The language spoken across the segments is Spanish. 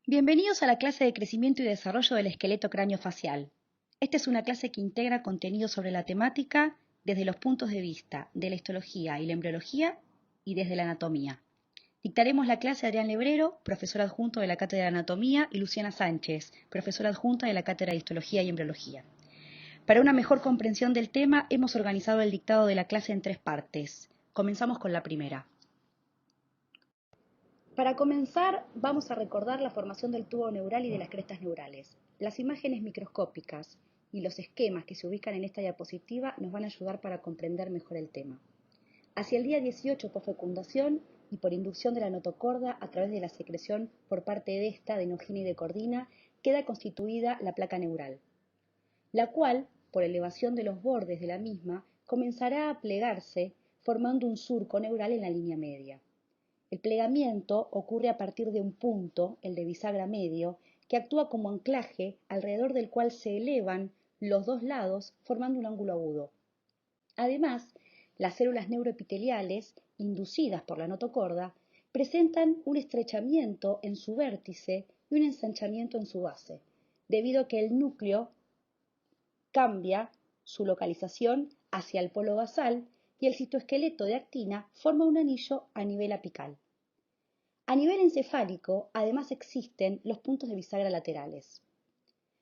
Bienvenidos a la clase de crecimiento y desarrollo del esqueleto craneofacial. Esta es una clase que integra contenido sobre la temática desde los puntos de vista de la histología y la embriología y desde la anatomía. Dictaremos la clase a Adrián Lebrero, profesor adjunto de la Cátedra de Anatomía, y Luciana Sánchez, profesora adjunta de la Cátedra de Histología y Embriología. Para una mejor comprensión del tema, hemos organizado el dictado de la clase en 3 partes. Comenzamos con la primera. Para comenzar, vamos a recordar la formación del tubo neural y de las crestas neurales. Las imágenes microscópicas y los esquemas que se ubican en esta diapositiva nos van a ayudar para comprender mejor el tema. Hacia el día 18 posfecundación y por inducción de la notocorda a través de la secreción por parte de esta de enogina y de cordina, queda constituida la placa neural, la cual, por elevación de los bordes de la misma, comenzará a plegarse formando un surco neural en la línea media. El plegamiento ocurre a partir de un punto, el de bisagra medio, que actúa como anclaje alrededor del cual se elevan los dos lados formando un ángulo agudo. Además, las células neuroepiteliales, inducidas por la notocorda, presentan un estrechamiento en su vértice y un ensanchamiento en su base, debido a que el núcleo cambia su localización hacia el polo basal y el citoesqueleto de actina forma un anillo a nivel apical. A nivel encefálico, además existen los puntos de bisagra laterales.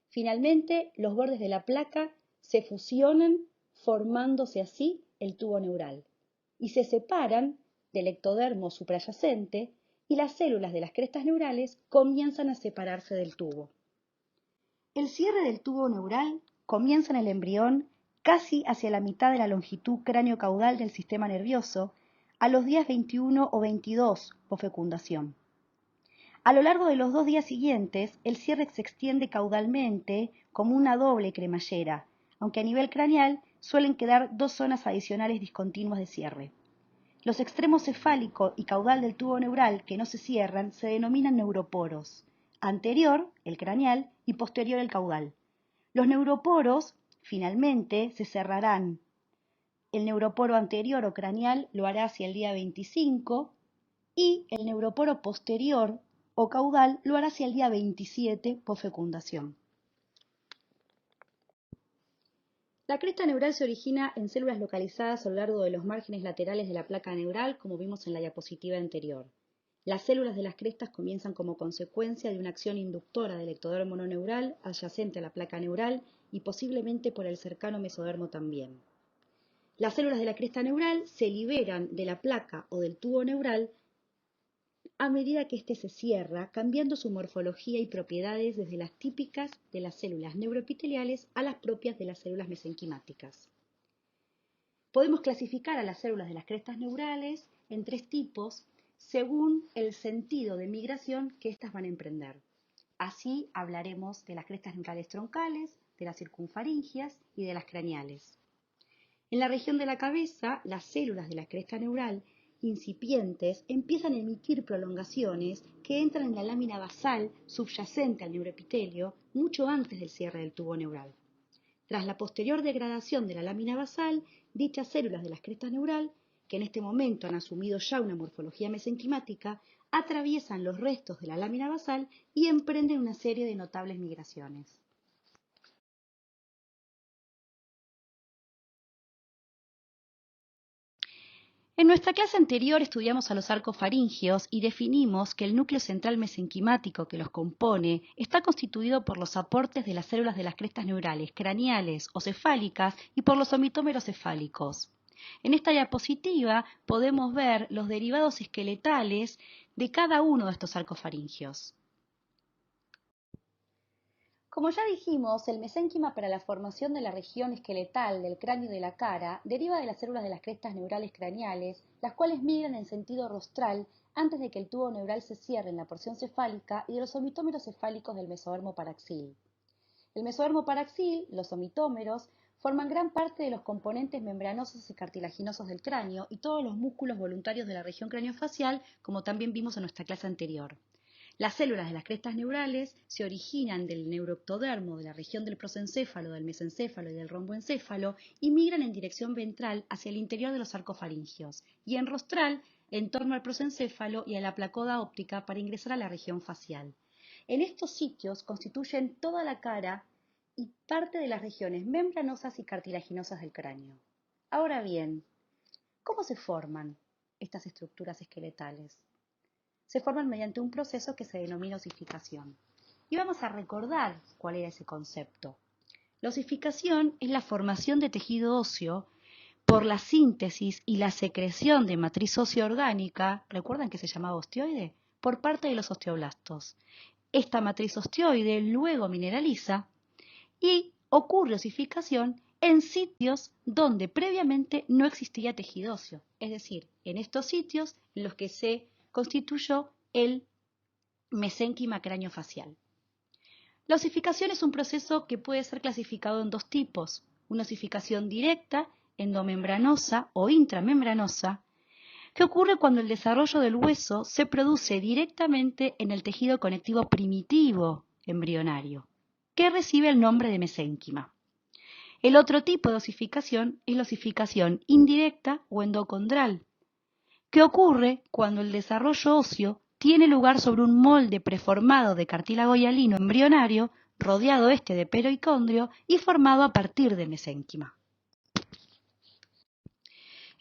Finalmente, los bordes de la placa se fusionan formándose así el tubo neural y se separan del ectodermo suprayacente y las células de las crestas neurales comienzan a separarse del tubo. El cierre del tubo neural comienza en el embrión casi hacia la mitad de la longitud cráneo-caudal del sistema nervioso a los días 21 o 22 posfecundación. A lo largo de los 2 días siguientes, el cierre se extiende caudalmente como una doble cremallera, aunque a nivel craneal suelen quedar 2 zonas adicionales discontinuas de cierre. Los extremos cefálico y caudal del tubo neural que no se cierran se denominan neuroporos, anterior, el craneal, y posterior, el caudal. Los neuroporos, finalmente, se cerrarán. El neuroporo anterior o craneal lo hará hacia el día 25 y el neuroporo posterior o caudal lo hará hacia el día 27 posfecundación. La cresta neural se origina en células localizadas a lo largo de los márgenes laterales de la placa neural, como vimos en la diapositiva anterior. Las células de las crestas comienzan como consecuencia de una acción inductora del ectodermo no neural adyacente a la placa neural y posiblemente por el cercano mesodermo también. Las células de la cresta neural se liberan de la placa o del tubo neural a medida que éste se cierra, cambiando su morfología y propiedades desde las típicas de las células neuroepiteliales a las propias de las células mesenquimáticas. Podemos clasificar a las células de las crestas neurales en 3 tipos según el sentido de migración que éstas van a emprender. Así hablaremos de las crestas neurales troncales, de las circunfaringias y de las craneales. En la región de la cabeza, las células de la cresta neural incipientes empiezan a emitir prolongaciones que entran en la lámina basal subyacente al neuroepitelio mucho antes del cierre del tubo neural. Tras la posterior degradación de la lámina basal, dichas células de la cresta neural, que en este momento han asumido ya una morfología mesenquimática, atraviesan los restos de la lámina basal y emprenden una serie de notables migraciones. En nuestra clase anterior estudiamos a los arcos faringios y definimos que el núcleo central mesenquimático que los compone está constituido por los aportes de las células de las crestas neurales craneales o cefálicas y por los somitómeros cefálicos. En esta diapositiva podemos ver los derivados esqueletales de cada uno de estos arcos faringios. Como ya dijimos, el mesénquima para la formación de la región esqueletal del cráneo y de la cara deriva de las células de las crestas neurales craneales, las cuales migran en sentido rostral antes de que el tubo neural se cierre en la porción cefálica y de los somitómeros cefálicos del mesodermo paraxil. El mesodermo paraxil, los somitómeros, forman gran parte de los componentes membranosos y cartilaginosos del cráneo y todos los músculos voluntarios de la región craneofacial, como también vimos en nuestra clase anterior. Las células de las crestas neurales se originan del neuroectodermo de la región del prosencéfalo, del mesencéfalo y del romboencéfalo y migran en dirección ventral hacia el interior de los arcos faringios y en rostral en torno al prosencéfalo y a la placoda óptica para ingresar a la región facial. En estos sitios constituyen toda la cara y parte de las regiones membranosas y cartilaginosas del cráneo. Ahora bien, ¿cómo se forman estas estructuras esqueletales? Se forman mediante un proceso que se denomina osificación. Y vamos a recordar cuál era ese concepto. La osificación es la formación de tejido óseo por la síntesis y la secreción de matriz ósea orgánica, ¿recuerdan que se llamaba osteoide? Por parte de los osteoblastos. Esta matriz osteoide luego mineraliza y ocurre osificación en sitios donde previamente no existía tejido óseo, es decir, en estos sitios en los que se constituyó el mesénquima craneofacial. La osificación es un proceso que puede ser clasificado en dos tipos, una osificación directa, endomembranosa o intramembranosa, que ocurre cuando el desarrollo del hueso se produce directamente en el tejido conectivo primitivo embrionario, que recibe el nombre de mesénquima. El otro tipo de osificación es la osificación indirecta o endocondral, que ocurre cuando el desarrollo óseo tiene lugar sobre un molde preformado de cartílago hialino embrionario, rodeado de pericondrio y formado a partir de mesénquima.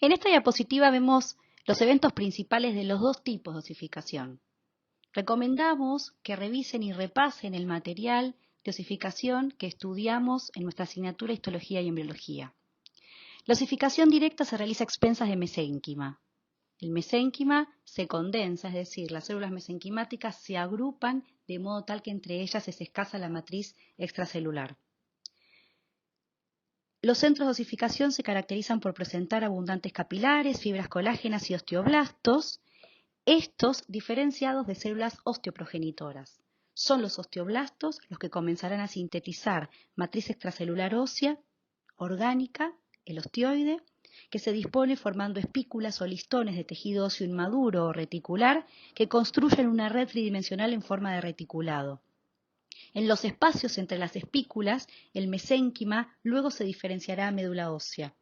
En esta diapositiva vemos los eventos principales de los dos tipos de osificación. Recomendamos que revisen y repasen el material de osificación que estudiamos en nuestra asignatura Histología y Embriología. La osificación directa se realiza a expensas de mesénquima. El mesénquima se condensa, es decir, las células mesenquimáticas se agrupan de modo tal que entre ellas es escasa la matriz extracelular. Los centros de osificación se caracterizan por presentar abundantes capilares, fibras colágenas y osteoblastos, estos diferenciados de células osteoprogenitoras. Son los osteoblastos los que comenzarán a sintetizar matriz extracelular ósea, orgánica, el osteoide, que se dispone formando espículas o listones de tejido óseo inmaduro o reticular que construyen una red tridimensional en forma de reticulado. En los espacios entre las espículas, el mesénquima luego se diferenciará a médula ósea.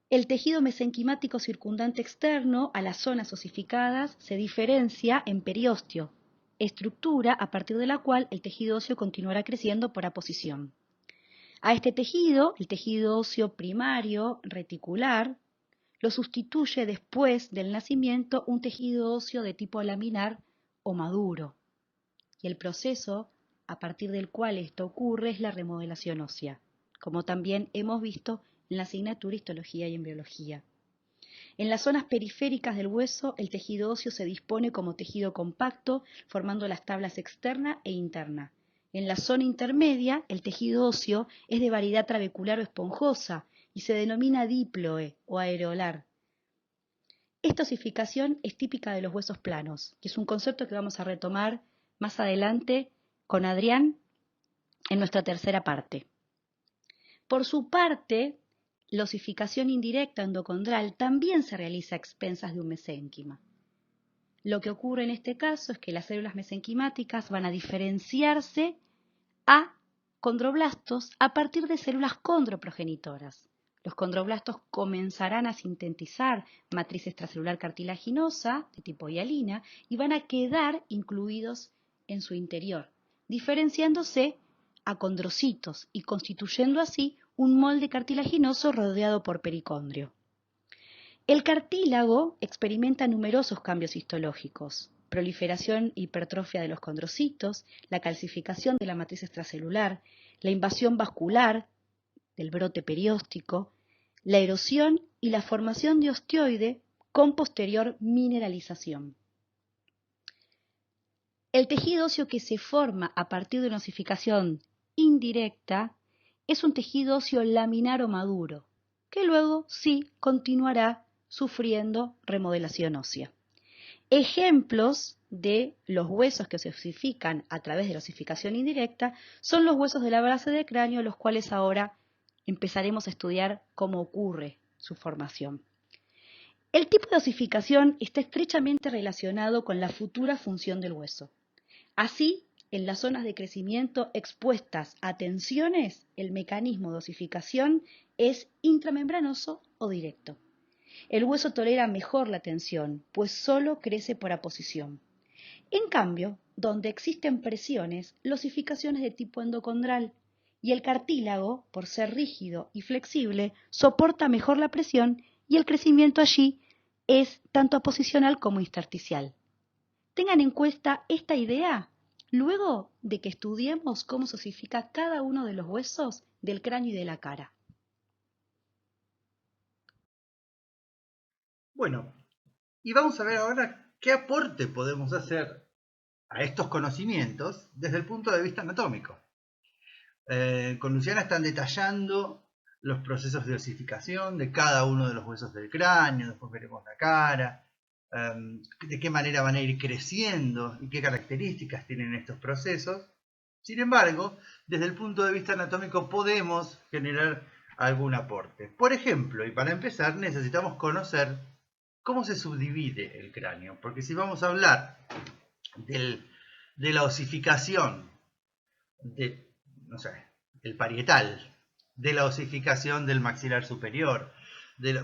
El tejido mesenquimático circundante externo a las zonas osificadas se diferencia en periósteo, estructura a partir de la cual el tejido óseo continuará creciendo por aposición. A este tejido, el tejido óseo primario reticular, lo sustituye después del nacimiento un tejido óseo de tipo laminar o maduro. Y el proceso a partir del cual esto ocurre es la remodelación ósea, como también hemos visto en la asignatura Histología y Embriología. En las zonas periféricas del hueso, el tejido óseo se dispone como tejido compacto, formando las tablas externa e interna. En la zona intermedia, el tejido óseo es de variedad trabecular o esponjosa y se denomina diploe o areolar. Esta osificación es típica de los huesos planos, que es un concepto que vamos a retomar más adelante con Adrián en nuestra tercera parte. Por su parte, la osificación indirecta endocondral también se realiza a expensas de un mesénquima. Lo que ocurre en este caso es que las células mesenquimáticas van a diferenciarse a condroblastos a partir de células condroprogenitoras. Los condroblastos comenzarán a sintetizar matriz extracelular cartilaginosa de tipo hialina y van a quedar incluidos en su interior, diferenciándose a condrocitos y constituyendo así un molde cartilaginoso rodeado por pericondrio. El cartílago experimenta numerosos cambios histológicos: proliferación e hipertrofia de los condrocitos, la calcificación de la matriz extracelular, la invasión vascular del brote perióstico, la erosión y la formación de osteoide con posterior mineralización. El tejido óseo que se forma a partir de una osificación indirecta es un tejido óseo laminar o maduro, que luego sí continuará sufriendo remodelación ósea. Ejemplos de los huesos que se osifican a través de la osificación indirecta son los huesos de la base del cráneo, los cuales ahora empezaremos a estudiar cómo ocurre su formación. El tipo de osificación está estrechamente relacionado con la futura función del hueso. Así, en las zonas de crecimiento expuestas a tensiones, el mecanismo de osificación es intramembranoso o directo. El hueso tolera mejor la tensión, pues solo crece por aposición. En cambio, donde existen presiones, la osificación es de tipo endocondral y el cartílago, por ser rígido y flexible, soporta mejor la presión y el crecimiento allí es tanto aposicional como intersticial. Tengan en cuenta esta idea luego de que estudiemos cómo se osifica cada uno de los huesos del cráneo y de la cara. Bueno, y vamos a ver ahora qué aporte podemos hacer a estos conocimientos desde el punto de vista anatómico. Con Luciana están detallando los procesos de osificación de cada uno de los huesos del cráneo, después veremos la cara, de qué manera van a ir creciendo y qué características tienen estos procesos. Sin embargo, desde el punto de vista anatómico podemos generar algún aporte. Por ejemplo, y para empezar, necesitamos conocer cómo se subdivide el cráneo, porque si vamos a hablar de la osificación de, no sé, el parietal, de la osificación del maxilar superior,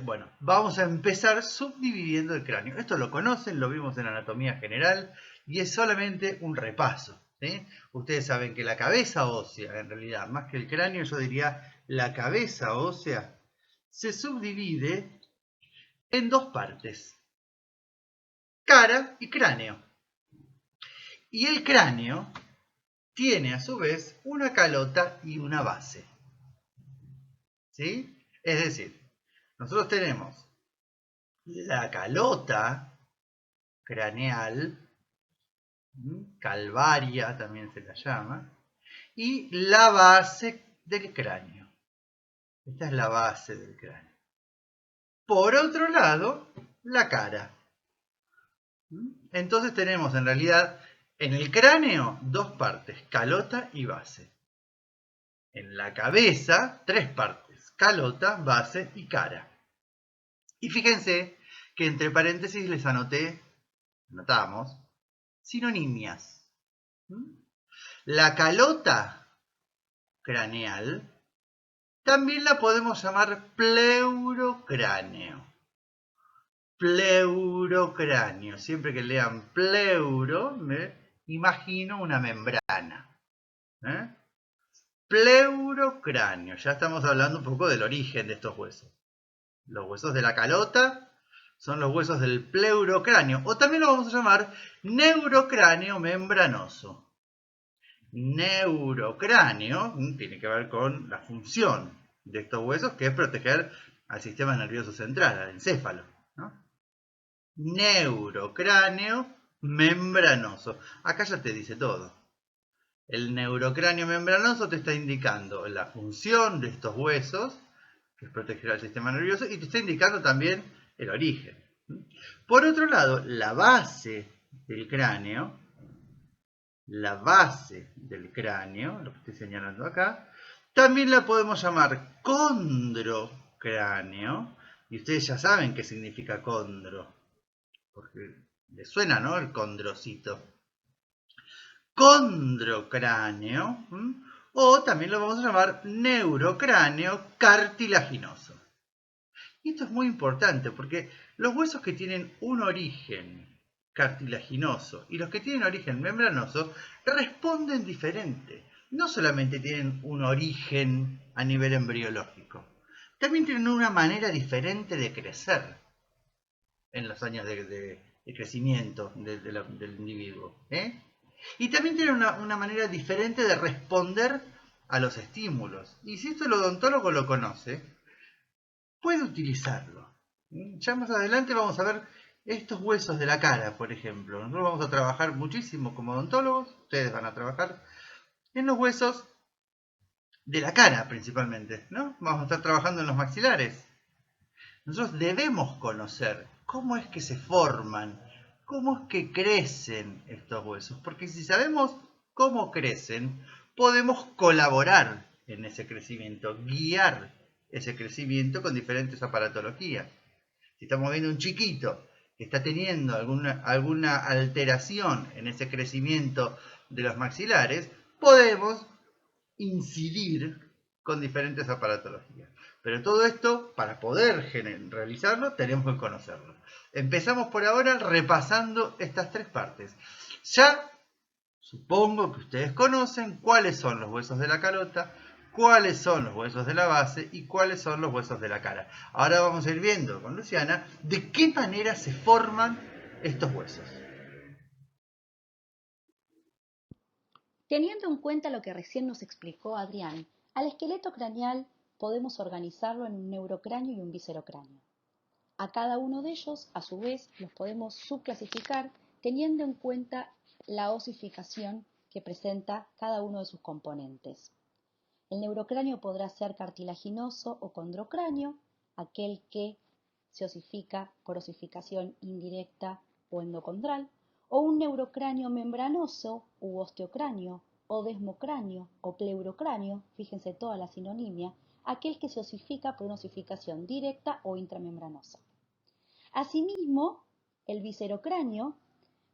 bueno, vamos a empezar subdividiendo el cráneo. Esto lo conocen, lo vimos en anatomía general y es solamente un repaso, ¿sí? Ustedes saben que la cabeza ósea, en realidad, más que el cráneo, yo diría la cabeza ósea, se subdivide en dos partes, cara y cráneo. Y el cráneo tiene a su vez una calota y una base. ¿Sí? Es decir, nosotros tenemos la calota craneal, calvaria también se la llama, y la base del cráneo. Esta es la base del cráneo. Por otro lado, la cara. Entonces tenemos en realidad en el cráneo dos partes, calota y base. En la cabeza, tres partes, calota, base y cara. Y fíjense que entre paréntesis les anotamos, sinonimias. La calota craneal también la podemos llamar pleurocráneo. Pleurocráneo. Siempre que lean pleuro, me imagino una membrana. Pleurocráneo. Ya estamos hablando un poco del origen de estos huesos. Los huesos de la calota son los huesos del pleurocráneo, o también lo vamos a llamar neurocráneo membranoso. Neurocráneo tiene que ver con la función de estos huesos, que es proteger al sistema nervioso central, al encéfalo, ¿no? Neurocráneo membranoso. Acá ya te dice todo. El neurocráneo membranoso te está indicando la función de estos huesos, que es proteger al sistema nervioso, y te está indicando también el origen. Por otro lado, la base del cráneo, lo que estoy señalando acá, también la podemos llamar condrocráneo, y ustedes ya saben qué significa condro, porque les suena, ¿no? El condrocito. Condrocráneo, o también lo vamos a llamar neurocráneo cartilaginoso. Y esto es muy importante porque los huesos que tienen un origen cartilaginoso y los que tienen origen membranoso responden diferente. No solamente tienen un origen a nivel embriológico, también tienen una manera diferente de crecer en los años de crecimiento del individuo. Y también tienen una manera diferente de responder a los estímulos. Y si esto el odontólogo lo conoce, puede utilizarlo. Ya más adelante vamos a ver estos huesos de la cara, por ejemplo. Nosotros vamos a trabajar muchísimo como odontólogos, ustedes van a trabajar en los huesos de la cara principalmente, ¿no? Vamos a estar trabajando en los maxilares. Nosotros debemos conocer cómo es que se forman, cómo es que crecen estos huesos, porque si sabemos cómo crecen, podemos colaborar en ese crecimiento, guiar ese crecimiento con diferentes aparatologías. Si estamos viendo un chiquito que está teniendo alguna alteración en ese crecimiento de los maxilares, podemos incidir con diferentes aparatologías. Pero todo esto, para poder realizarlo, tenemos que conocerlo. Empezamos por ahora repasando estas tres partes. Ya supongo que ustedes conocen cuáles son los huesos de la calota, cuáles son los huesos de la base y cuáles son los huesos de la cara. Ahora vamos a ir viendo con Luciana de qué manera se forman estos huesos. Teniendo en cuenta lo que recién nos explicó Adrián, al esqueleto craneal podemos organizarlo en un neurocráneo y un viscerocráneo. A cada uno de ellos, a su vez, los podemos subclasificar teniendo en cuenta la osificación que presenta cada uno de sus componentes. El neurocráneo podrá ser cartilaginoso o condrocráneo, aquel que se osifica por osificación indirecta o endocondral, o un neurocráneo membranoso u osteocráneo, o desmocráneo o pleurocráneo, fíjense toda la sinonimia, aquel que se osifica por una osificación directa o intramembranosa. Asimismo, el viscerocráneo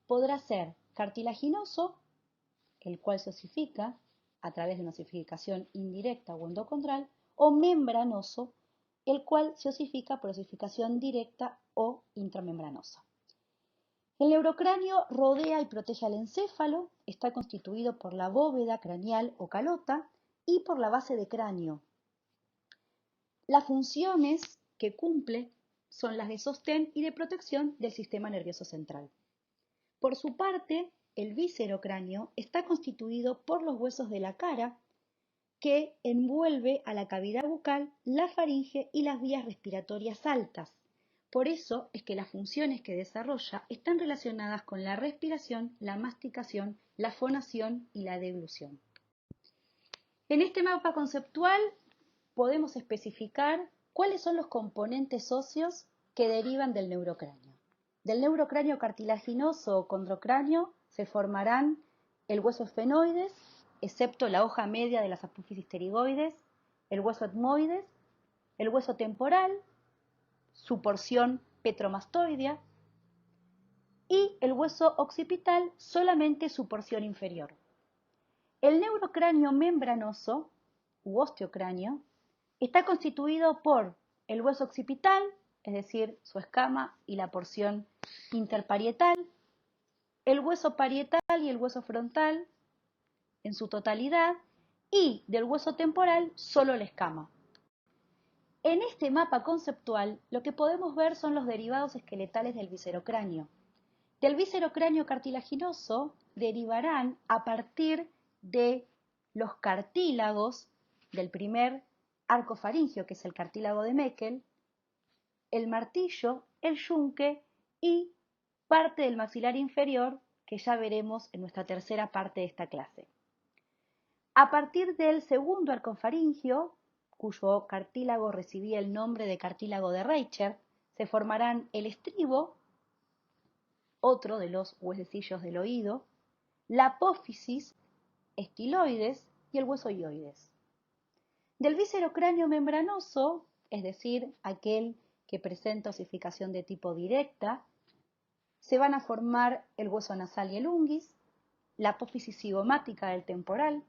podrá ser cartilaginoso, el cual se osifica a través de una osificación indirecta o endocondral, o membranoso, el cual se osifica por osificación directa o intramembranosa. El neurocráneo rodea y protege al encéfalo, está constituido por la bóveda craneal o calota y por la base de cráneo. Las funciones que cumple son las de sostén y de protección del sistema nervioso central. Por su parte, el viscerocráneo está constituido por los huesos de la cara que envuelve a la cavidad bucal, la faringe y las vías respiratorias altas. Por eso es que las funciones que desarrolla están relacionadas con la respiración, la masticación, la fonación y la deglución. En este mapa conceptual podemos especificar cuáles son los componentes óseos que derivan del neurocráneo. Del neurocráneo cartilaginoso o condrocráneo se formarán el hueso esfenoides, excepto la hoja media de las apófisis pterigoides, el hueso etmoides, el hueso temporal, su porción petromastoidea, y el hueso occipital, solamente su porción inferior. El neurocráneo membranoso, u osteocráneo, está constituido por el hueso occipital, es decir, su escama y la porción interparietal, el hueso parietal y el hueso frontal en su totalidad, y del hueso temporal solo la escama. En este mapa conceptual lo que podemos ver son los derivados esqueletales del viscerocráneo. Del viscerocráneo cartilaginoso derivarán a partir de los cartílagos del primer arco faríngeo, que es el cartílago de Meckel, el martillo, el yunque y parte del maxilar inferior, que ya veremos en nuestra tercera parte de esta clase. A partir del segundo arco faríngeo, cuyo cartílago recibía el nombre de cartílago de Reichert, se formarán el estribo, otro de los huesecillos del oído, la apófisis, estiloides y el hueso hioides. Del viscerocráneo membranoso, es decir, aquel que presenta osificación de tipo directa, se van a formar el hueso nasal y el unguis, la apófisis cigomática del temporal,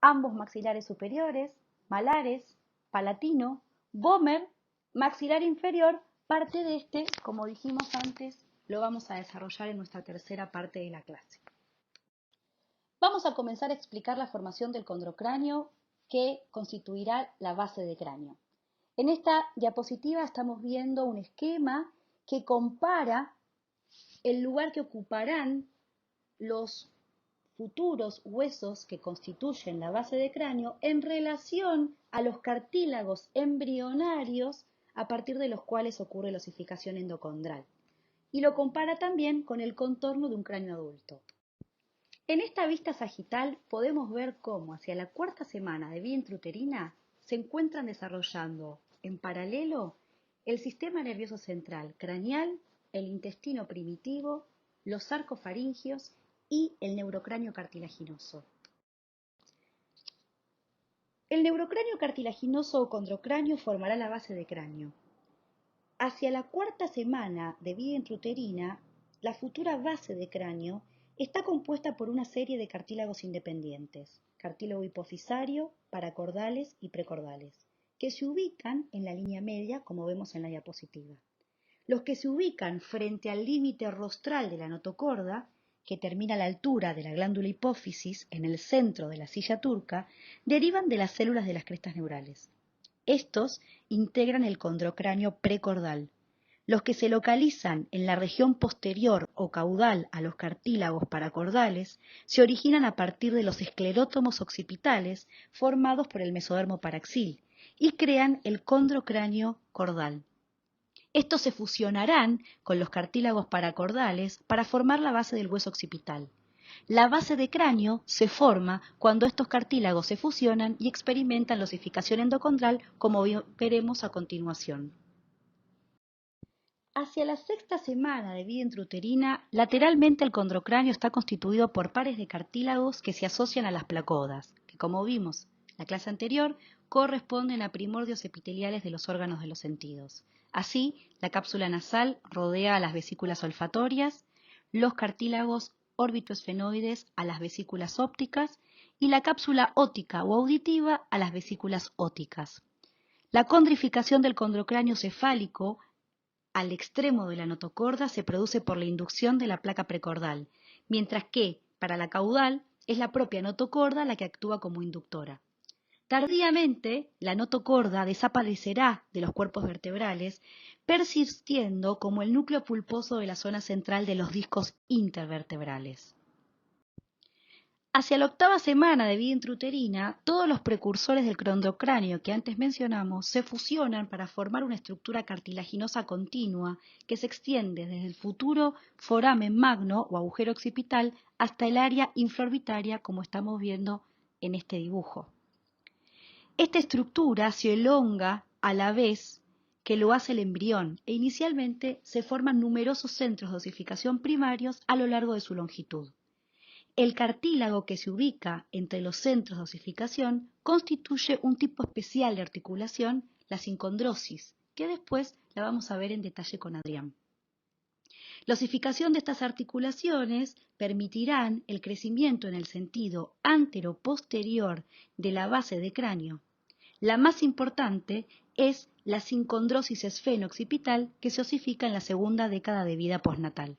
ambos maxilares superiores, malares, palatino, vómer, maxilar inferior. Parte de este, como dijimos antes, lo vamos a desarrollar en nuestra tercera parte de la clase. Vamos a comenzar a explicar la formación del condrocráneo, que constituirá la base de cráneo. En esta diapositiva estamos viendo un esquema que compara el lugar que ocuparán los futuros huesos que constituyen la base de cráneo en relación a los cartílagos embrionarios a partir de los cuales ocurre la osificación endocondral, y lo compara también con el contorno de un cráneo adulto. En esta vista sagital podemos ver cómo hacia la cuarta semana de vida intrauterina se encuentran desarrollando en paralelo el sistema nervioso central craneal, el intestino primitivo, los sarcofaringios y el neurocráneo cartilaginoso. El neurocráneo cartilaginoso o condrocráneo formará la base de cráneo. Hacia la cuarta semana de vida intrauterina, la futura base de cráneo está compuesta por una serie de cartílagos independientes, cartílago hipofisario, paracordales y precordales, que se ubican en la línea media, como vemos en la diapositiva. Los que se ubican frente al límite rostral de la notocorda, que termina a la altura de la glándula hipófisis en el centro de la silla turca, derivan de las células de las crestas neurales. Estos integran el condrocráneo precordal. Los que se localizan en la región posterior o caudal a los cartílagos paracordales se originan a partir de los esclerótomos occipitales formados por el mesodermo paraxil y crean el condrocráneo cordal. Estos se fusionarán con los cartílagos paracordales para formar la base del hueso occipital. La base de cráneo se forma cuando estos cartílagos se fusionan y experimentan la osificación endocondral, como veremos a continuación. Hacia la sexta semana de vida intrauterina, lateralmente el condrocráneo está constituido por pares de cartílagos que se asocian a las placodas, que como vimos en la clase anterior, corresponden a primordios epiteliales de los órganos de los sentidos. Así, la cápsula nasal rodea a las vesículas olfatorias, los cartílagos órbitoesfenoides a las vesículas ópticas y la cápsula óptica o auditiva a las vesículas ópticas. La condrificación del condrocráneo cefálico al extremo de la notocorda se produce por la inducción de la placa precordal, mientras que, para la caudal, es la propia notocorda la que actúa como inductora. Tardíamente, la notocorda desaparecerá de los cuerpos vertebrales, persistiendo como el núcleo pulposo de la zona central de los discos intervertebrales. Hacia la octava semana de vida intrauterina, todos los precursores del condrocráneo que antes mencionamos se fusionan para formar una estructura cartilaginosa continua que se extiende desde el futuro foramen magno o agujero occipital hasta el área infraorbitaria, como estamos viendo en este dibujo. Esta estructura se elonga a la vez que lo hace el embrión e inicialmente se forman numerosos centros de osificación primarios a lo largo de su longitud. El cartílago que se ubica entre los centros de osificación constituye un tipo especial de articulación, la sincondrosis, que después la vamos a ver en detalle con Adrián. La osificación de estas articulaciones permitirán el crecimiento en el sentido antero-posterior de la base de cráneo. La más importante es la sincondrosis esfeno-occipital que se osifica en la segunda década de vida postnatal.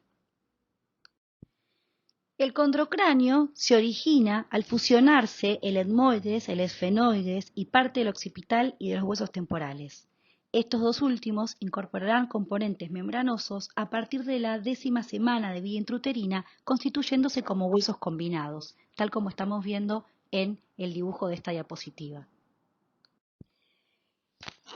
El condrocráneo se origina al fusionarse el etmoides, el esfenoides y parte del occipital y de los huesos temporales. Estos dos últimos incorporarán componentes membranosos a partir de la 10ª semana de vida intrauterina, constituyéndose como huesos combinados, tal como estamos viendo en el dibujo de esta diapositiva.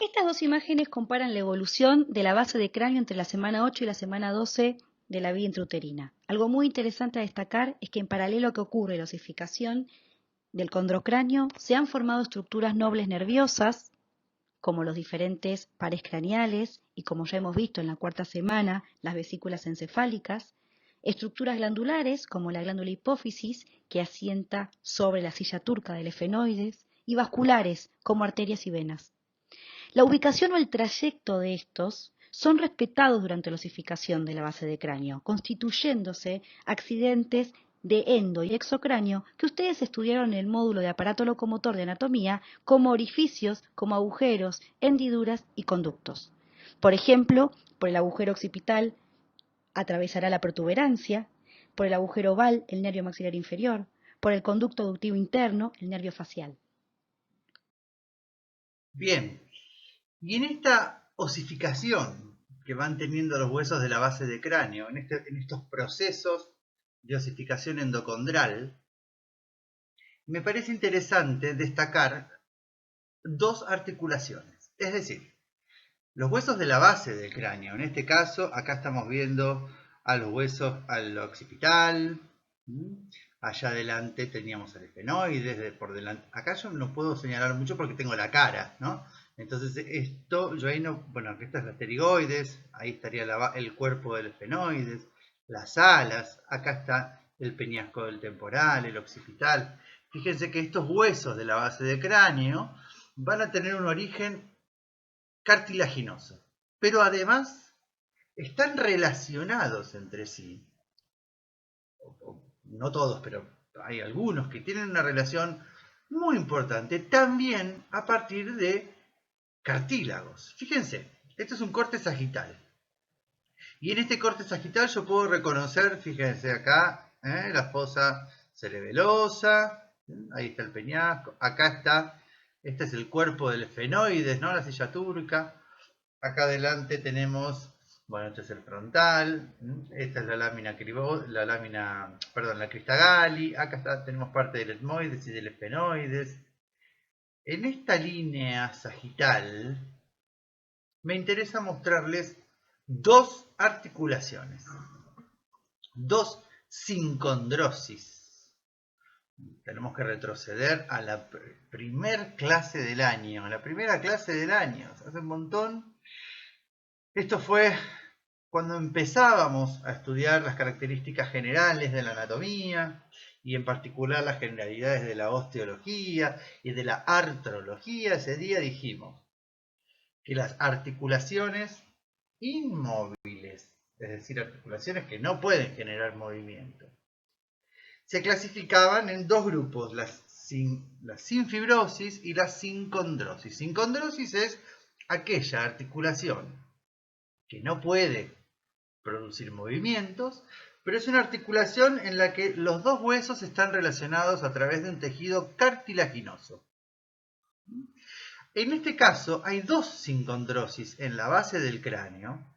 Estas dos imágenes comparan la evolución de la base de cráneo entre la semana 8 y la semana 12 de la vida intrauterina. Algo muy interesante a destacar es que en paralelo a que ocurre la osificación del condrocráneo, se han formado estructuras nobles nerviosas, como los diferentes pares craneales y como ya hemos visto en la cuarta semana, las vesículas encefálicas, estructuras glandulares como la glándula hipófisis que asienta sobre la silla turca del efenoides y vasculares como arterias y venas. La ubicación o el trayecto de estos son respetados durante la osificación de la base de cráneo, constituyéndose accidentes de endo y exocráneo que ustedes estudiaron en el módulo de aparato locomotor de anatomía como orificios, como agujeros, hendiduras y conductos. Por ejemplo, por el agujero occipital atravesará la protuberancia, por el agujero oval el nervio maxilar inferior, por el conducto aductivo interno el nervio facial. Bien, y en esta osificación que van teniendo los huesos de la base de cráneo, en estos procesos de osificación endocondral, me parece interesante destacar dos articulaciones. Es decir, los huesos de la base del cráneo, en este caso, acá estamos viendo a los huesos al occipital, allá adelante teníamos el efenoides, por delante. Acá yo no puedo señalar mucho porque tengo la cara, ¿no? Entonces esto, yo ahí no, bueno, aquí está la pterigoides, ahí estaría el cuerpo del efenoides, las alas, acá está el peñasco del temporal, el occipital. Fíjense que estos huesos de la base del cráneo van a tener un origen cartilaginoso, pero además están relacionados entre sí. No todos, pero hay algunos que tienen una relación muy importante también a partir de cartílagos. Fíjense, este es un corte sagital. Y en este corte sagital yo puedo reconocer, fíjense acá, la fosa cerebelosa, ahí está el peñasco, acá está, este es el cuerpo del esfenoides, ¿no? La silla turca. Acá adelante tenemos, bueno, este es el frontal, esta es la lámina la crista galli, acá está, tenemos parte del etmoides y del esfenoides. En esta línea sagital me interesa mostrarles dos articulaciones, dos sincondrosis. Tenemos que retroceder a la primer clase del año, la primera clase del año, hace un montón. Esto fue cuando empezábamos a estudiar las características generales de la anatomía y en particular las generalidades de la osteología y de la artrología. Ese día dijimos que las articulaciones inmóviles, es decir, articulaciones que no pueden generar movimiento, se clasificaban en dos grupos, las sin fibrosis y las sincondrosis. Sincondrosis es aquella articulación que no puede producir movimientos, pero es una articulación en la que los dos huesos están relacionados a través de un tejido cartilaginoso. En este caso hay dos sincondrosis en la base del cráneo.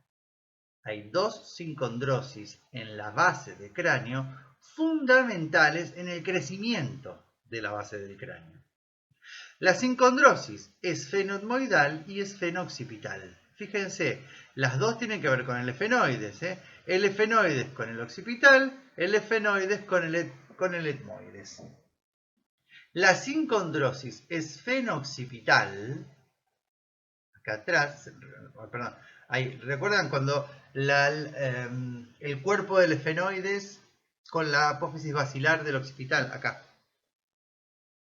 Hay dos sincondrosis en la base del cráneo fundamentales en el crecimiento de la base del cráneo. La sincondrosis esfenoetmoidal y esfeno-occipital. Fíjense, las dos tienen que ver con el esfenoides, el esfenoides con el occipital, el esfenoides con el etmoides. La sincondrosis esfeno-occipital, acá atrás, perdón, ahí, ¿recuerdan cuando el cuerpo del esfenoides con la apófisis basilar del occipital? Acá.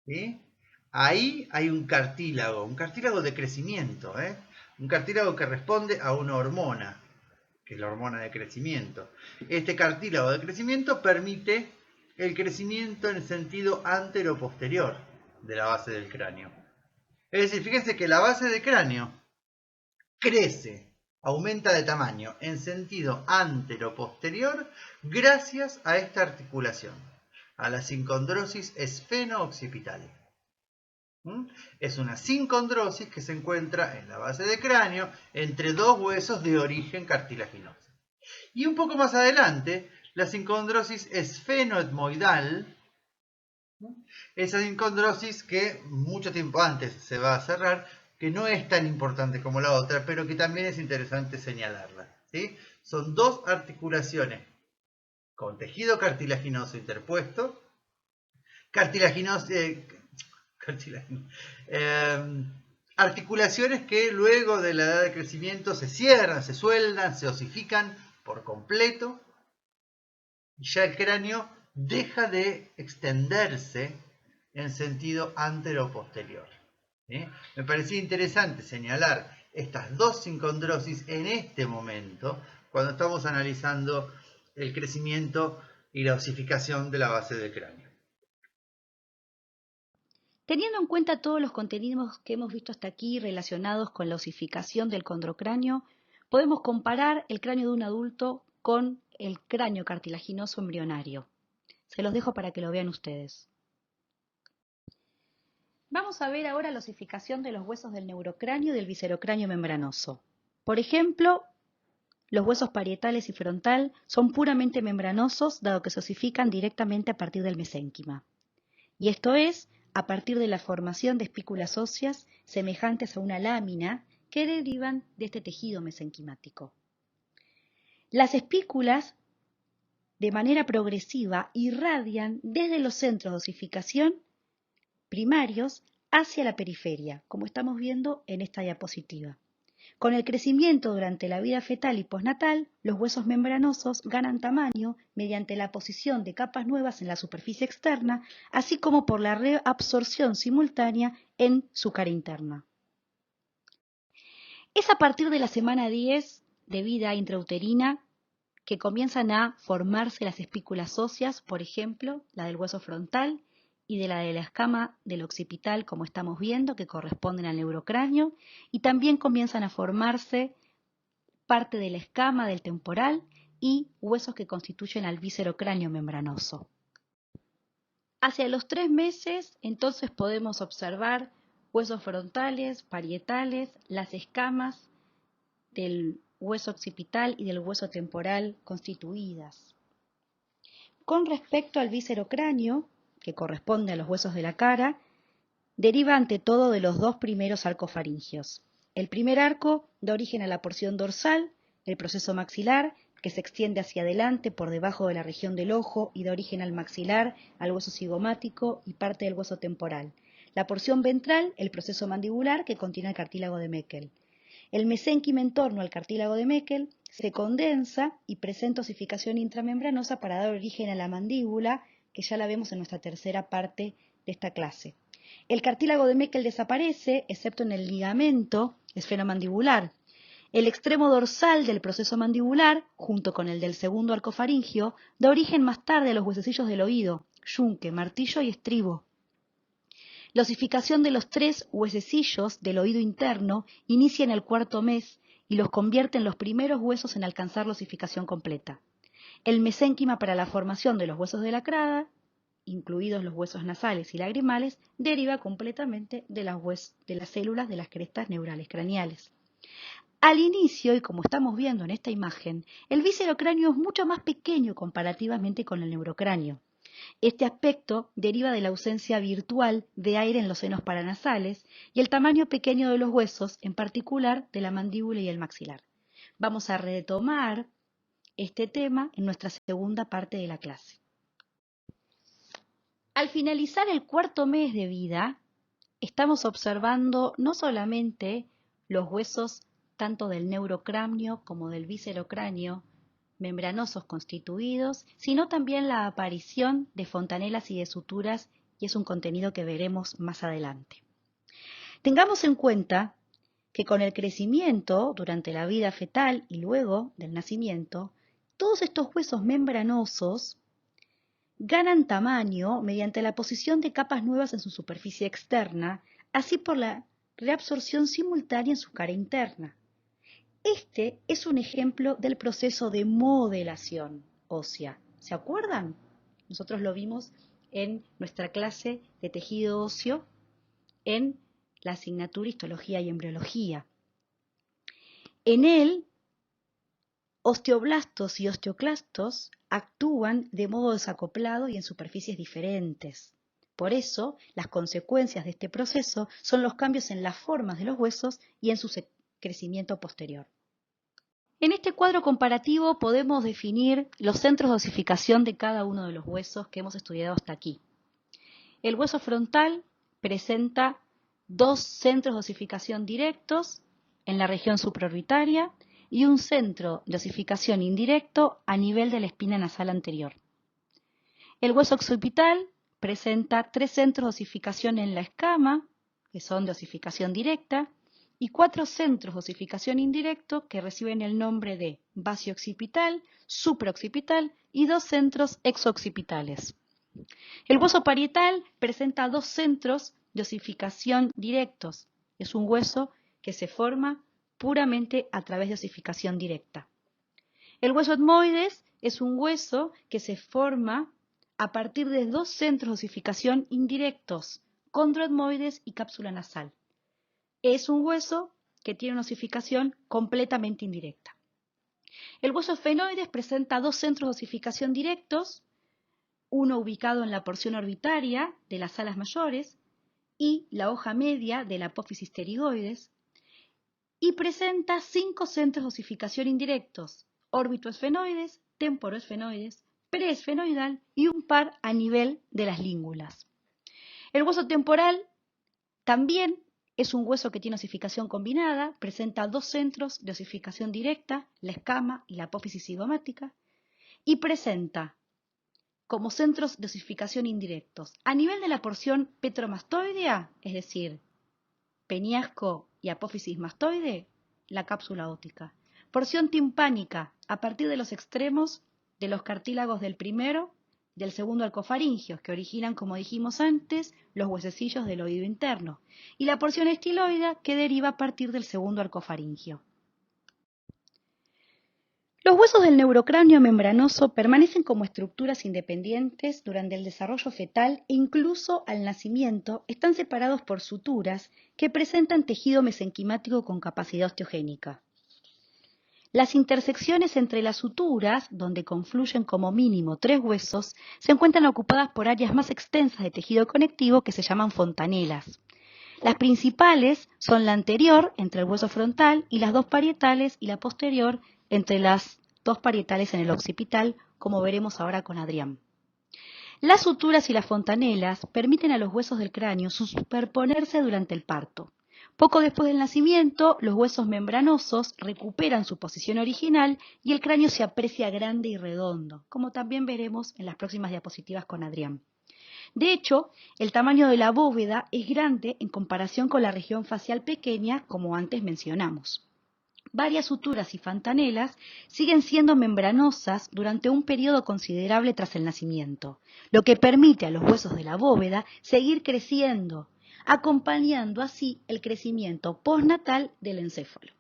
¿Sí? Ahí hay un cartílago de crecimiento, un cartílago que responde a una hormona, que es la hormona de crecimiento. Este cartílago de crecimiento permite el crecimiento en el sentido antero-posterior de la base del cráneo. Es decir, fíjense que la base del cráneo crece, aumenta de tamaño en sentido antero-posterior gracias a esta articulación, a la sincondrosis esfeno-occipital. Es una sincondrosis que se encuentra en la base del cráneo entre dos huesos de origen cartilaginoso. Y un poco más adelante, la sincondrosis esfenoetmoidal, esa sincondrosis que mucho tiempo antes se va a cerrar, que no es tan importante como la otra, pero que también es interesante señalarla, ¿sí? Son dos articulaciones con tejido cartilaginoso interpuesto, articulaciones que luego de la edad de crecimiento se cierran, se sueldan, se osifican por completo, y ya el cráneo deja de extenderse en sentido antero-posterior. Me parecía interesante señalar estas dos sincondrosis en este momento, cuando estamos analizando el crecimiento y la osificación de la base del cráneo. Teniendo en cuenta todos los contenidos que hemos visto hasta aquí relacionados con la osificación del condrocráneo, podemos comparar el cráneo de un adulto con el cráneo cartilaginoso embrionario. Se los dejo para que lo vean ustedes. Vamos a ver ahora la osificación de los huesos del neurocráneo y del viscerocráneo membranoso. Por ejemplo, los huesos parietales y frontal son puramente membranosos, dado que se osifican directamente a partir del mesénquima. Y esto es a partir de la formación de espículas óseas semejantes a una lámina que derivan de este tejido mesenquimático. Las espículas, de manera progresiva, irradian desde los centros de osificación primarios hacia la periferia, como estamos viendo en esta diapositiva. Con el crecimiento durante la vida fetal y postnatal, los huesos membranosos ganan tamaño mediante la posición de capas nuevas en la superficie externa, así como por la reabsorción simultánea en su cara interna. Es a partir de la semana 10 de vida intrauterina que comienzan a formarse las espículas óseas, por ejemplo, la del hueso frontal, y de la escama del occipital, como estamos viendo, que corresponden al neurocráneo, y también comienzan a formarse parte de la escama del temporal y huesos que constituyen al víscerocráneo membranoso. Hacia los 3 meses, entonces podemos observar huesos frontales, parietales, las escamas del hueso occipital y del hueso temporal constituidas. Con respecto al víscerocráneo, que corresponde a los huesos de la cara, deriva ante todo de los 2 primeros arcos faringios. El primer arco da origen a la porción dorsal, el proceso maxilar, que se extiende hacia adelante por debajo de la región del ojo y da origen al maxilar, al hueso cigomático y parte del hueso temporal. La porción ventral, el proceso mandibular, que contiene el cartílago de Meckel. El mesénquima en torno al cartílago de Meckel se condensa y presenta osificación intramembranosa para dar origen a la mandíbula, que ya la vemos en nuestra tercera parte de esta clase. El cartílago de Meckel desaparece, excepto en el ligamento esfenomandibular. El extremo dorsal del proceso mandibular, junto con el del segundo arco faringio, da origen más tarde a los huesecillos del oído, yunque, martillo y estribo. La osificación de los 3 huesecillos del oído interno inicia en el 4º mes y los convierte en los primeros huesos en alcanzar la osificación completa. El mesénquima para la formación de los huesos de la crada, incluidos los huesos nasales y lagrimales, deriva completamente de las células de las crestas neurales craneales. Al inicio, y como estamos viendo en esta imagen, el víscerocráneo es mucho más pequeño comparativamente con el neurocráneo. Este aspecto deriva de la ausencia virtual de aire en los senos paranasales y el tamaño pequeño de los huesos, en particular de la mandíbula y el maxilar. Vamos a retomar este tema en nuestra segunda parte de la clase. Al finalizar el 4º mes de vida, estamos observando no solamente los huesos tanto del neurocráneo como del víscerocráneo membranosos constituidos, sino también la aparición de fontanelas y de suturas, y es un contenido que veremos más adelante. Tengamos en cuenta que con el crecimiento durante la vida fetal y luego del nacimiento, todos estos huesos membranosos ganan tamaño mediante la posición de capas nuevas en su superficie externa, así por la reabsorción simultánea en su cara interna. Este es un ejemplo del proceso de modelación ósea. ¿Se acuerdan? Nosotros lo vimos en nuestra clase de tejido óseo en la asignatura Histología y Embriología. En él, osteoblastos y osteoclastos actúan de modo desacoplado y en superficies diferentes. Por eso, las consecuencias de este proceso son los cambios en las formas de los huesos y en su crecimiento posterior. En este cuadro comparativo podemos definir los centros de osificación de cada uno de los huesos que hemos estudiado hasta aquí. El hueso frontal presenta 2 centros de osificación directos en la región supraorbitaria y un centro de osificación indirecto a nivel de la espina nasal anterior. El hueso occipital presenta 3 centros de osificación en la escama, que son de osificación directa, y 4 centros de osificación indirecto que reciben el nombre de base occipital, supraoccipital y 2 centros exooccipitales. El hueso parietal presenta 2 centros de osificación directos. Es un hueso que se forma puramente a través de osificación directa. El hueso etmoides es un hueso que se forma a partir de 2 centros de osificación indirectos, condroetmoides y cápsula nasal. Es un hueso que tiene una osificación completamente indirecta. El hueso esfenoides presenta 2 centros de osificación directos, uno ubicado en la porción orbitaria de las alas mayores y la hoja media de la apófisis pterigoides, y presenta 5 centros de osificación indirectos, órbitoesfenoides, temporoesfenoides, preesfenoidal y un par a nivel de las língulas. El hueso temporal también es un hueso que tiene osificación combinada, presenta 2 centros de osificación directa, la escama y la apófisis cigomática, y presenta como centros de osificación indirectos, a nivel de la porción petromastoidea, es decir, peñasco y apófisis mastoide, la cápsula óptica. Porción timpánica, a partir de los extremos de los cartílagos del primero, del segundo arcofaringio, que originan, como dijimos antes, los huesecillos del oído interno, y la porción estiloidea, que deriva a partir del segundo arcofaringio. Los huesos del neurocráneo membranoso permanecen como estructuras independientes durante el desarrollo fetal e incluso al nacimiento están separados por suturas que presentan tejido mesenquimático con capacidad osteogénica. Las intersecciones entre las suturas, donde confluyen como mínimo 3 huesos, se encuentran ocupadas por áreas más extensas de tejido conectivo que se llaman fontanelas. Las principales son la anterior, entre el hueso frontal, y las dos parietales, y la posterior, entre las dos parietales en el occipital, como veremos ahora con Adrián. Las suturas y las fontanelas permiten a los huesos del cráneo superponerse durante el parto. Poco después del nacimiento, los huesos membranosos recuperan su posición original y el cráneo se aprecia grande y redondo, como también veremos en las próximas diapositivas con Adrián. De hecho, el tamaño de la bóveda es grande en comparación con la región facial pequeña, como antes mencionamos. Varias suturas y fontanelas siguen siendo membranosas durante un periodo considerable tras el nacimiento, lo que permite a los huesos de la bóveda seguir creciendo, acompañando así el crecimiento postnatal del encéfalo.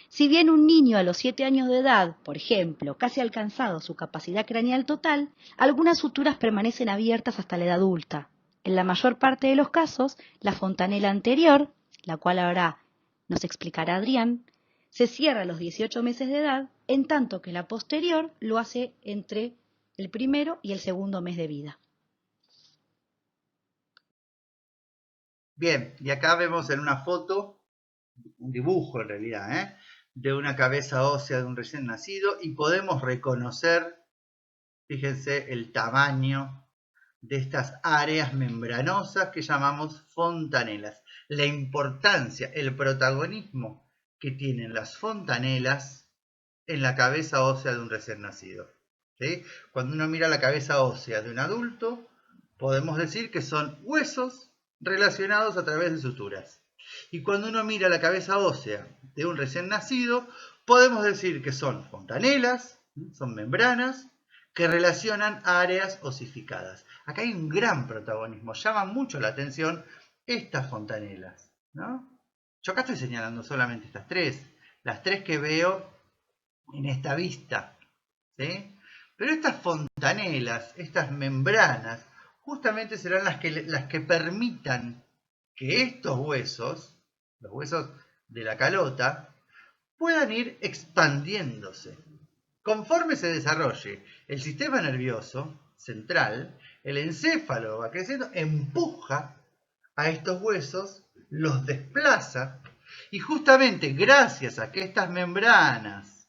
Si bien un niño a los 7 años de edad, por ejemplo, casi ha alcanzado su capacidad craneal total, algunas suturas permanecen abiertas hasta la edad adulta. En la mayor parte de los casos, la fontanela anterior, la cual ahora nos explicará Adrián, se cierra a los 18 meses de edad, en tanto que la posterior lo hace entre el primero y el segundo mes de vida. Bien, y acá vemos en una foto, un dibujo en realidad, de una cabeza ósea de un recién nacido y podemos reconocer, fíjense, el tamaño de estas áreas membranosas que llamamos fontanelas. La importancia, el protagonismo que tienen las fontanelas en la cabeza ósea de un recién nacido. ¿Sí? Cuando uno mira la cabeza ósea de un adulto, podemos decir que son huesos relacionados a través de suturas. Y cuando uno mira la cabeza ósea de un recién nacido, podemos decir que son fontanelas, son membranas, que relacionan áreas osificadas. Acá hay un gran protagonismo, llama mucho la atención estas fontanelas, ¿no? Yo acá estoy señalando solamente estas tres, las tres que veo en esta vista, ¿sí? Pero estas fontanelas, estas membranas, justamente serán las que permitan que estos huesos, los huesos de la calota, puedan ir expandiéndose. Conforme se desarrolle el sistema nervioso central, el encéfalo va creciendo, empuja a estos huesos, los desplaza, y justamente gracias a que estas membranas,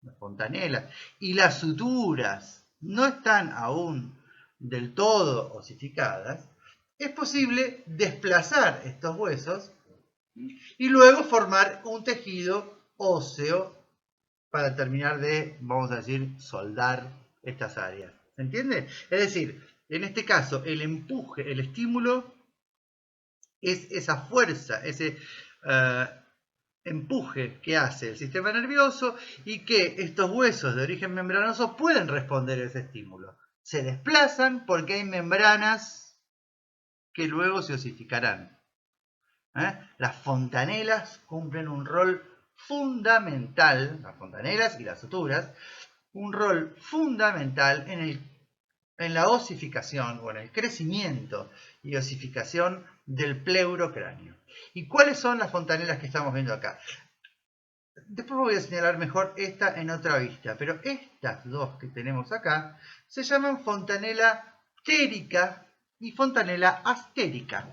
las fontanelas y las suturas no están aún del todo osificadas, es posible desplazar estos huesos y luego formar un tejido óseo para terminar de, vamos a decir, soldar estas áreas. ¿Se entiende? Es decir, en este caso, el empuje, el estímulo, es esa fuerza, ese empuje que hace el sistema nervioso y que estos huesos de origen membranoso pueden responder a ese estímulo. Se desplazan porque hay membranas que luego se osificarán. Las fontanelas cumplen un rol fundamental, las fontanelas y las suturas, un rol fundamental en la osificación o en el crecimiento y osificación del pleurocráneo. ¿Y cuáles son las fontanelas que estamos viendo acá? Después voy a señalar mejor esta en otra vista, pero estas dos que tenemos acá se llaman fontanela ptérica y fontanela astérica.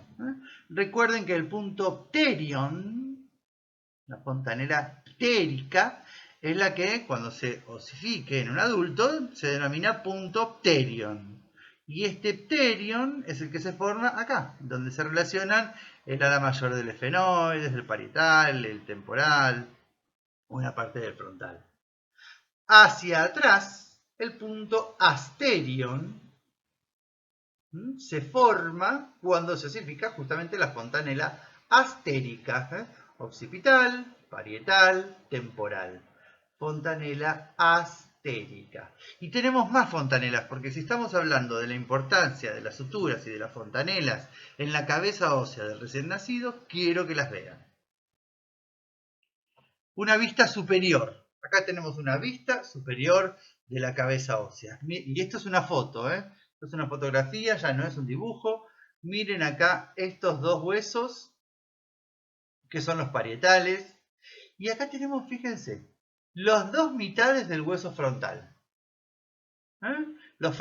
Recuerden que el punto pterion, la fontanela ptérica, es la que cuando se osifique en un adulto se denomina punto pterion. Y este pterion es el que se forma acá, donde se relacionan el ala mayor del efenoides, el parietal, el temporal, una parte del frontal. Hacia atrás, el punto asterion se forma cuando se osifica justamente la fontanela astérica, occipital, parietal, temporal. Fontanela astérica. artérica. Y tenemos más fontanelas, porque si estamos hablando de la importancia de las suturas y de las fontanelas en la cabeza ósea del recién nacido, quiero que las vean. Una vista superior. Acá tenemos una vista superior de la cabeza ósea. Y esto es una foto, Esto es una fotografía, ya no es un dibujo. Miren acá estos dos huesos, que son los parietales. Y acá tenemos, fíjense, los dos mitades del hueso frontal. Los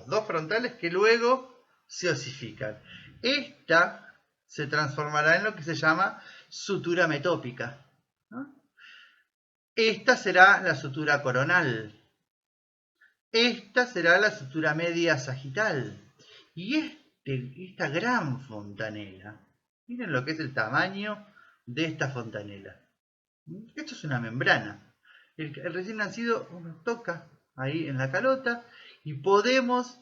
dos frontales que luego se osifican. Esta se transformará en lo que se llama sutura metópica. Esta será la sutura coronal. Esta será la sutura media sagital. Y esta gran fontanela, miren lo que es el tamaño de esta fontanela. Esto es una membrana. El recién nacido uno toca ahí en la calota y podemos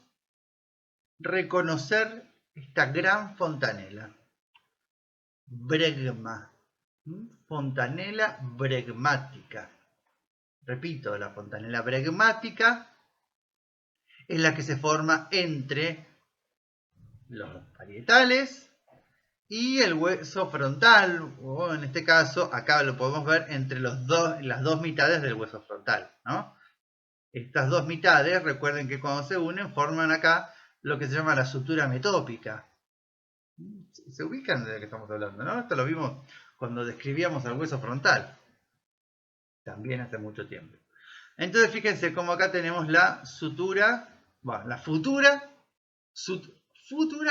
reconocer esta gran fontanela. Bregma. Fontanela bregmática. Repito, la fontanela bregmática es la que se forma entre los parietales y el hueso frontal, o en este caso, acá lo podemos ver entre las dos mitades del hueso frontal, ¿no? Estas dos mitades, recuerden que cuando se unen, forman acá lo que se llama la sutura metópica. Se ubican de lo que estamos hablando, ¿no? Esto lo vimos cuando describíamos el hueso frontal, también hace mucho tiempo. Entonces, fíjense cómo acá tenemos la sutura, bueno, la futura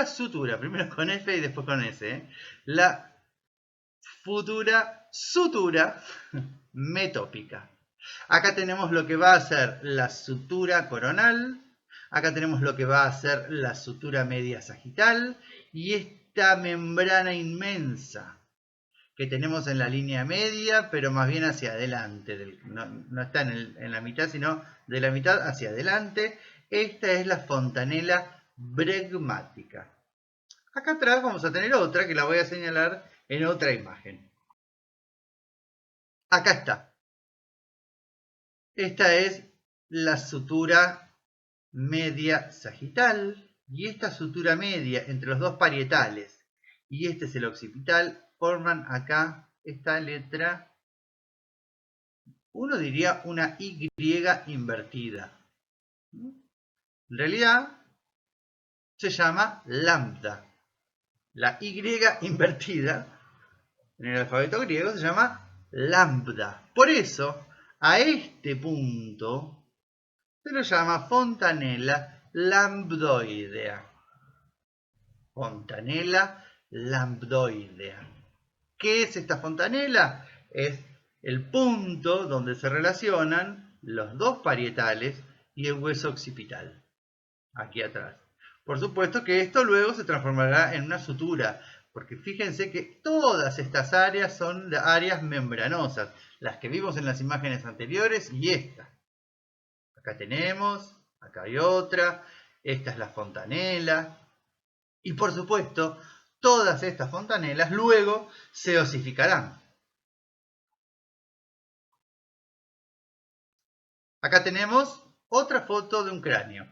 sutura, primero con F y después con S, la futura sutura metópica. Acá tenemos lo que va a ser la sutura coronal, acá tenemos lo que va a ser la sutura media sagital y esta membrana inmensa que tenemos en la línea media, pero más bien hacia adelante, no está en la mitad, sino de la mitad hacia adelante. Esta es la fontanela bregmática. Acá atrás vamos a tener otra que la voy a señalar en otra imagen. Acá está. Esta es la sutura media sagital y esta sutura media entre los dos parietales y este es el occipital forman acá esta letra, uno diría una Y invertida. En realidad se llama lambda. La Y invertida en el alfabeto griego se llama lambda. Por eso, a este punto se lo llama fontanela lambdoidea. Fontanela lambdoidea. ¿Qué es esta fontanela? Es el punto donde se relacionan los dos parietales y el hueso occipital, aquí atrás. Por supuesto que esto luego se transformará en una sutura, porque fíjense que todas estas áreas son áreas membranosas, las que vimos en las imágenes anteriores y esta. Acá tenemos, acá hay otra, esta es la fontanela. Y por supuesto, todas estas fontanelas luego se osificarán. Acá tenemos otra foto de un cráneo.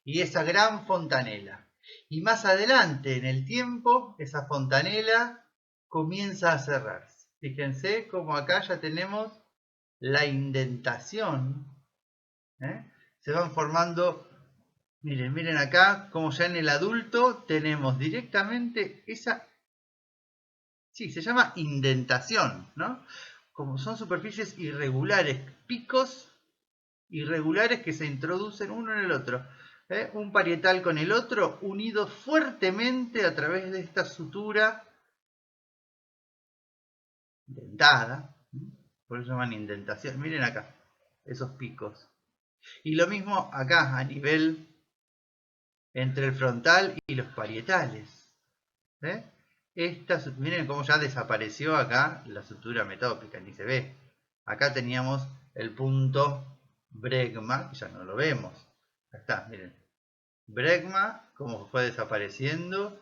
Y esa gran fontanela. Y más adelante en el tiempo, esa fontanela comienza a cerrarse. Fíjense cómo acá ya tenemos la indentación. Se van formando, miren acá, como ya en el adulto tenemos directamente esa, sí, se llama indentación, ¿no? Como son superficies irregulares, picos irregulares que se introducen uno en el otro. Un parietal con el otro unidos fuertemente a través de esta sutura dentada, por eso se llaman indentación. Miren acá, esos picos. Y lo mismo acá, a nivel entre el frontal y los parietales. Miren cómo ya desapareció acá la sutura metópica, ni se ve. Acá teníamos el punto bregma, que ya no lo vemos. Acá está, miren. Bregma, cómo fue desapareciendo.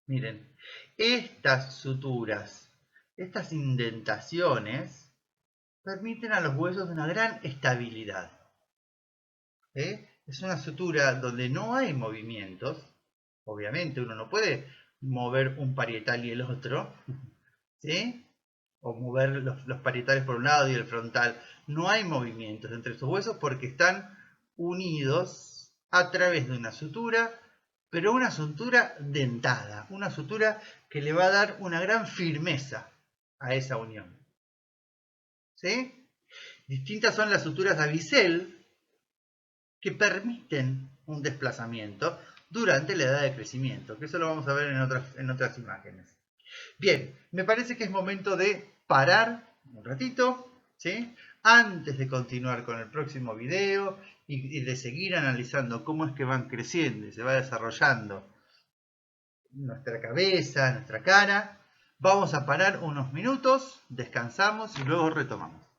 Miren, estas suturas, estas indentaciones, permiten a los huesos una gran estabilidad. Es una sutura donde no hay movimientos. Obviamente uno no puede mover un parietal y el otro, ¿sí? O mover los parietales por un lado y el frontal. No hay movimientos entre estos huesos porque están unidos a través de una sutura, pero una sutura dentada, una sutura que le va a dar una gran firmeza a esa unión. ¿Sí? Distintas son las suturas a bisel, que permiten un desplazamiento durante la edad de crecimiento, que eso lo vamos a ver en otras imágenes. Bien, me parece que es momento de parar un ratito, ¿sí? Antes de continuar con el próximo video y de seguir analizando cómo es que van creciendo y se va desarrollando nuestra cabeza, nuestra cara, vamos a parar unos minutos, descansamos y luego retomamos.